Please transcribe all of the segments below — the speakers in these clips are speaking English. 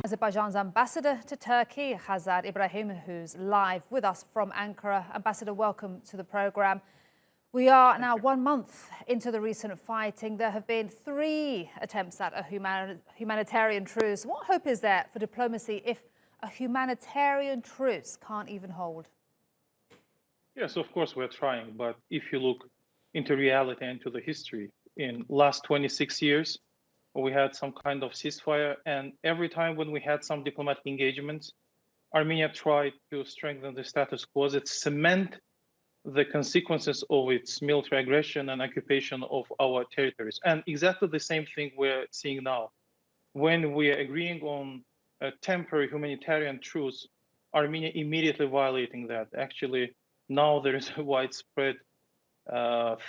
Azerbaijan's ambassador to Turkey, Khazar Ibrahim, who's live with us from Ankara. Ambassador, welcome to the programme. We are now 1 month into the recent fighting. There have been 3 attempts at a humanitarian truce. What hope is there for diplomacy if a humanitarian truce can't even hold? Yes, of course we're trying, but if you look into reality and to the history, in last 26 years, we had some kind of ceasefire, and every time when we had some diplomatic engagements, Armenia tried to strengthen the status quo, it cement the consequences of its military aggression and occupation of our territories. And exactly the same thing we're seeing now. When we are agreeing on a temporary humanitarian truce, Armenia immediately violating that. Actually, now there is a widespread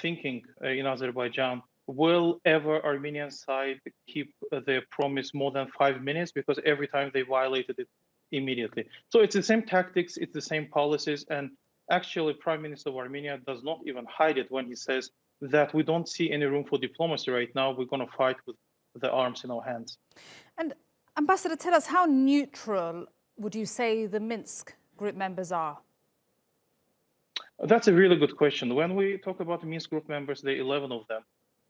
thinking in Azerbaijan. Will ever Armenian side keep their promise more than 5 minutes? Because every time they violated it immediately. So it's the same tactics, it's the same policies. And actually, Prime Minister of Armenia does not even hide it when he says that we don't see any room for diplomacy right now. We're going to fight with the arms in our hands. And Ambassador, tell us, how neutral would you say the Minsk Group members are? That's a really good question. When we talk about the Minsk Group members, there are 11 of them.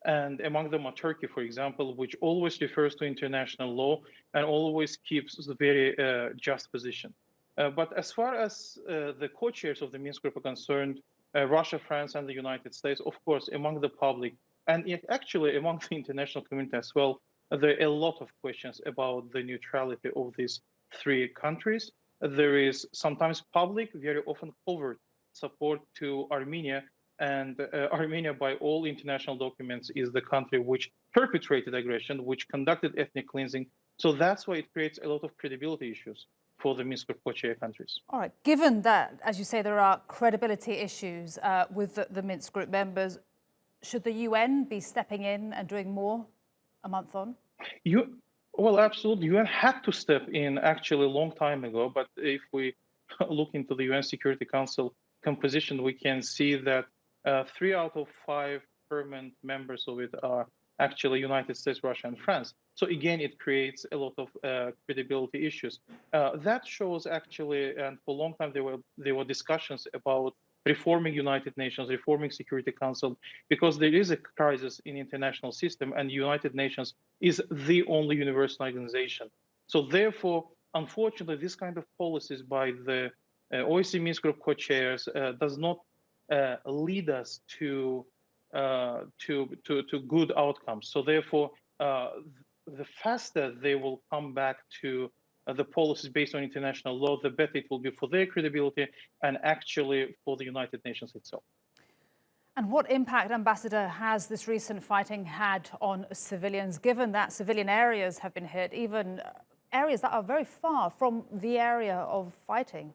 And among them are Turkey, for example, which always refers to international law and always keeps a very just position. But as far as the co-chairs of the Minsk Group are concerned, Russia, France, and the United States, of course, among the public, and actually among the international community as well, there are a lot of questions about the neutrality of these 3 countries. There is sometimes public, very often covert support to Armenia. And Armenia, by all international documents, is the country which perpetrated aggression, which conducted ethnic cleansing. So that's why it creates a lot of credibility issues for the Minsk Group co-chair countries. All right. Given that, as you say, there are credibility issues with the Minsk Group members, should the UN be stepping in and doing more a month on? Well, absolutely. UN had to step in actually a long time ago. But if we look into the UN Security Council composition, we can see that 3 out of 5 permanent members of it are actually United States, Russia, and France. So again, it creates a lot of credibility issues. That shows actually, and for a long time there were discussions about reforming United Nations, reforming Security Council, because there is a crisis in international system, and United Nations is the only universal organization. So therefore, unfortunately, this kind of policies by the OSCE Minsk Group co-chairs does not lead us to good outcomes. So therefore, the faster they will come back to the policies based on international law, the better it will be for their credibility and actually for the United Nations itself. And what impact, Ambassador, has this recent fighting had on civilians, given that civilian areas have been hit, even areas that are very far from the area of fighting?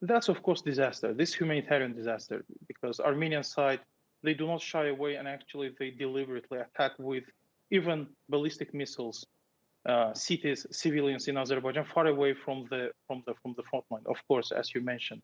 That's, of course, disaster. This humanitarian disaster, because Armenian side, they do not shy away, and actually they deliberately attack with even ballistic missiles cities, civilians in Azerbaijan, far away from the front line, of course, as you mentioned.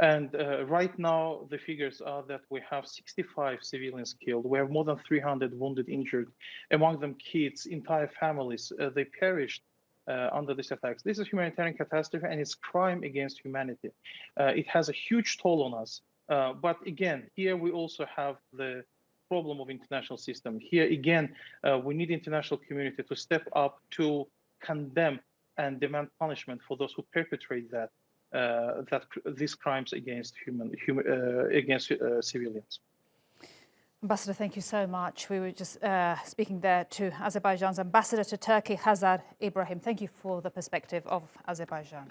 And right now, the figures are that we have 65 civilians killed. We have more than 300 wounded, injured, among them kids, entire families. They perished under these attacks. This is a humanitarian catastrophe, and it's crime against humanity. It has a huge toll on us. But again, here we also have the problem of international system. Here again, we need international community to step up to condemn and demand punishment for those who perpetrate these crimes against civilians. Ambassador, thank you so much. We were just speaking there to Azerbaijan's ambassador to Turkey, Khazar Ibrahim. Thank you for the perspective of Azerbaijan.